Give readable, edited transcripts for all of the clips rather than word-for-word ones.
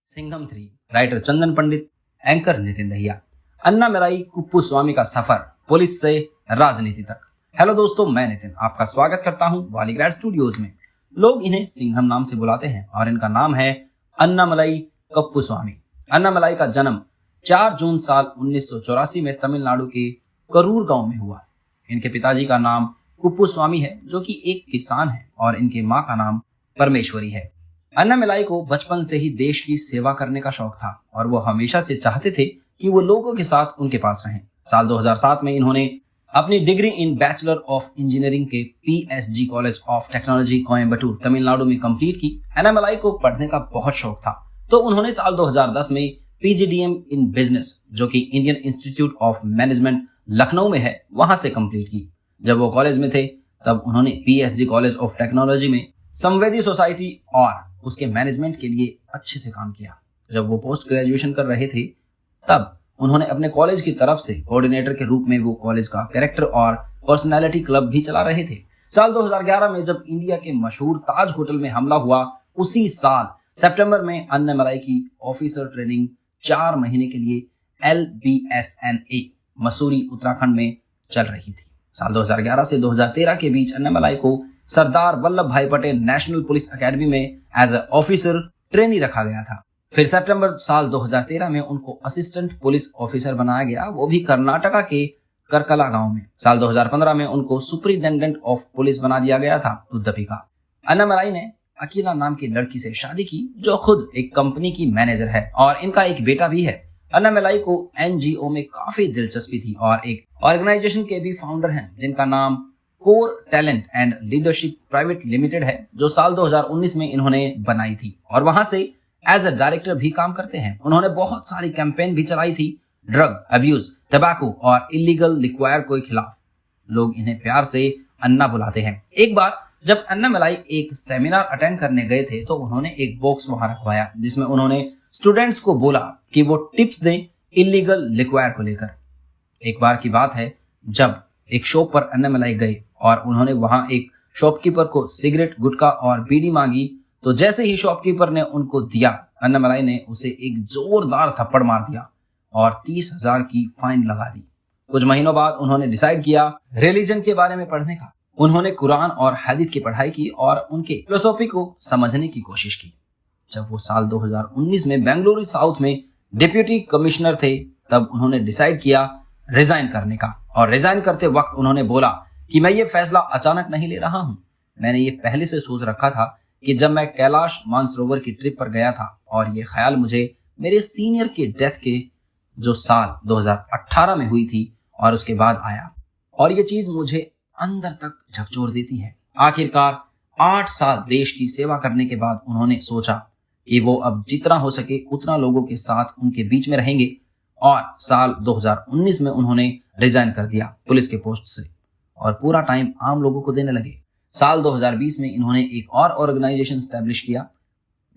Singham 3, writer चंदन पंडित, anchor Nitin Dahiya. Annamalai Kuppuswamy का सफर police से राजनीति तक। हेलो दोस्तों, मैं नितिन आपका स्वागत करता हूं वालीग्राड स्टूडियोज में। लोग इन्हें सिंघम नाम से बुलाते हैं और इनका नाम है अन्नामलाई कुप्पुस्वामी। अन्नामलाई का जन्म 4 जून साल 1984 में तमिलनाडु के करूर गांव में हुआ। इनके पिताजी का नाम कुप्पुस्वामी है, जो कि एक किसान है, और इनकी मां का नाम परमेश्वरी है। अन्नामलाई को बचपन से ही देश की सेवा करने का शौक था और वो हमेशा से चाहते थे कि वो लोगों के साथ उनके पास रहें। साल 2007 में इन्होंने अपनी degree in bachelor of engineering के PSG college of technology Coimbatore Tamil Nadu में कंप्लीट की। अन्नामलाई को पढ़ने का बहुत शौक था, तो उन्होंने साल 2010 में PGDM इन बिजनेस, जो कि Indian institute of management Lucknow में है, वहां से कंप्लीट की। जब वो कॉलेज में थे तब उन्होंने PSG कॉलेज ऑफ टेक्नोलॉजी में संवेदी सोसाइटी और उसके मैनेजमेंट के लिए अच्छे से काम किया। जब वो पोस्ट ग्रेजुएशन कर रहे थे तब उन्होंने अपने कॉलेज की तरफ से कोऑर्डिनेटर के रूप में वो कॉलेज का कैरेक्टर और पर्सनालिटी क्लब भी चला रहे थे। साल 2011 में जब इंडिया के मशहूर ताज होटल में हमला हुआ, उसी साल सितंबर में अन्नामलाई की ऑफिसर ट्रेनिंग 4 महीने के लिए LBSNA मसूरी उत्तराखंड में चल रही थी। साल 2011 से 2013 के बीच अन्नामलाई को सरदार वल्लभ भाई पटेल नेशनल पुलिस एकेडमी में एज ए ऑफिसर ट्रेनी रखा गया था। फिर सितंबर साल 2013 में उनको असिस्टेंट पुलिस ऑफिसर बनाया गया, वो भी कर्नाटका के करकला गांव में। साल 2015 में उनको सुपरिटेंडेंट ऑफ पुलिस बना दिया गया था उद्दपी का। अन्नामलाई ने अकीला नाम की लड़की से शादी की, जो खुद एक कंपनी की मैनेजर है, और इनका एक बेटा भी है। अन्नामलाई को NGO में काफी दिलचस्पी थी और एक ऑर्गेनाइजेशन के भी फाउंडर हैं जिनका नाम core talent and leadership private limited है, जो साल 2019 में इन्होंने बनाई थी और वहां से एज ए डायरेक्टर भी काम करते हैं। उन्होंने बहुत सारी कैंपेन भी चलाई थी ड्रग अब्यूज, टबैको और इलीगल लिक्वायर के खिलाफ। लोग इन्हें प्यार से अन्ना बुलाते हैं। एक बार जब अन्नामलाई एक सेमिनार अटेंड करने गए थे तो उन्होंने एक बॉक्स वहां रखवाया जिसमें उन्होंने स्टूडेंट्स को बोला कि वो टिप्स दें इलीगल लिक्वायर को लेकर। एक बार की बात है जब एक शॉप पर अन्नामलाई गए और उन्होंने वहां एक शॉपकीपर को सिगरेट, गुटखा और बीड़ी मांगी, तो जैसे ही शॉपकीपर ने उनको दिया, अन्नामलाई ने उसे एक जोरदार थप्पड़ मार दिया और 30,000 की फाइन लगा दी। कुछ महीनों बाद उन्होंने डिसाइड किया रिलीजन के बारे में पढ़ने का। उन्होंने कुरान और हदीस की पढ़ाई की और उनके फिलोसॉफी को समझने की कोशिश की। जब वो साल 2019 में बेंगलुरु साउथ में डिप्यूटी कमिश्नर थे तब उन्होंने डिसाइड किया रिजाइन करने का, और रिजाइन करते वक्त उन्होंने बोला कि मैं ये फैसला अचानक नहीं ले रहा हूं। मैंने ये पहले से सोच रखा था कि जब मैं कैलाश मानसरोवर की ट्रिप पर गया था, और ये ख्याल मुझे मेरे सीनियर के डेथ के जो साल 2018 में हुई थी और उसके बाद आया, और ये चीज मुझे अंदर तक झकझोर देती है। आखिरकार 8 साल देश की सेवा करने के बाद उन्होंने सोचा कि वो अब जितना हो सके उतना लोगों के साथ उनके बीच में रहेंगे, और साल 2019 में उन्होंने रिजाइन कर दिया पुलिस के पोस्ट से और पूरा टाइम आम लोगों को देने लगे। साल 2020 में इन्होंने एक और ऑर्गेनाइजेशन स्टैब्लिश किया,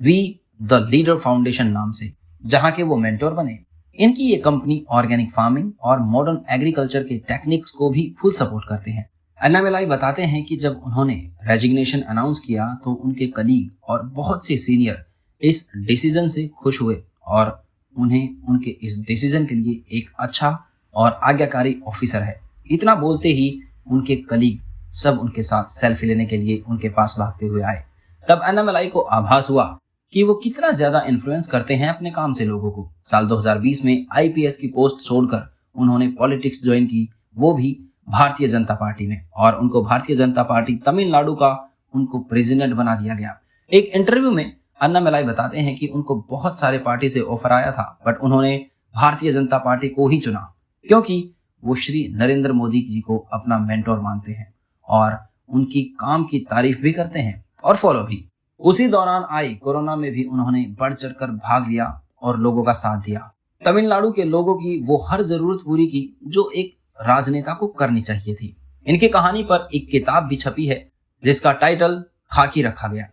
वी द लीडर फाउंडेशन नाम से, जहां के वो मेंटोर बने। इनकी ये कंपनी ऑर्गेनिक फार्मिंग और मॉडर्न एग्रीकल्चर के टेक्निक्स को भी फुल सपोर्ट करते हैं। अन्नामलाई बताते हैं कि जब उन्होंने रेजिग्नेशन अनाउंस किया तो उनके कलीग और बहुत से सीनियर इस डिसीजन से खुश हुए और उन्हें उनके इस डिसीजन के लिए एक अच्छा और आज्ञाकारी ऑफिसर है। इतना बोलते ही उनके कलीग सब उनके साथ सेल्फी लेने के लिए उनके पास भागते हुए आए। तब अन्नामलाई को आभास हुआ कि वो कितना ज्यादा इन्फ्लुएंस करते हैं अपने काम से लोगों को। साल 2020 में IPS की पोस्ट छोड़कर उन्होंने पॉलिटिक्स ज्वाइन की, वो भी भारतीय जनता पार्टी में, और उनको भारतीय जनता पार्टी तमिलनाडु का उनको प्रेसिडेंट बना दिया गया। एक इंटरव्यू में अन्नामलाई बताते हैं कि उनको बहुत सारे पार्टी से ऑफर आया था, बट उन्होंने भारतीय जनता पार्टी को ही चुना क्योंकि वो श्री नरेंद्र मोदी जी को अपना मेंटोर मानते हैं और उनकी काम की तारीफ भी करते हैं और फॉलो भी। उसी दौरान आई कोरोना में भी उन्होंने बढ़ चढ़कर भाग लिया और लोगों का साथ दिया। तमिलनाडु के लोगों की वो हर जरूरत पूरी की जो एक राजनेता को करनी चाहिए थी। इनकी कहानी पर एक किताब भी छपी है जिसका टाइटल खाकी रखा गया।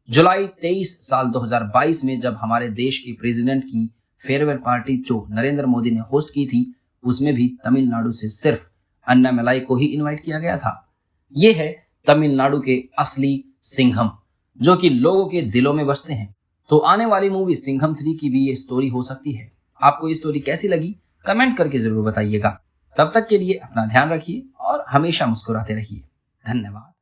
जुलाई 23 साल 2022 में जब हमारे देश के प्रेसिडेंट की फेयरवेल पार्टी जो नरेंद्र मोदी ने होस्ट की थी, उसमें भी तमिलनाडु से सिर्फ अन्नामलाई को ही इनवाइट किया गया था। ये है तमिलनाडु के असली सिंघम, जो कि लोगों के दिलों में बसते हैं तो आने वाली मूवी सिंघम 3 की भी ये स्टोरी हो सकती है। आपको ये स्टोरी कैसी लगी कमेंट करके जरूर बताइएगा। तब तक के लिए अपना ध्यान रखिए और हमेशा मुस्कुराते रहिए। धन्यवाद।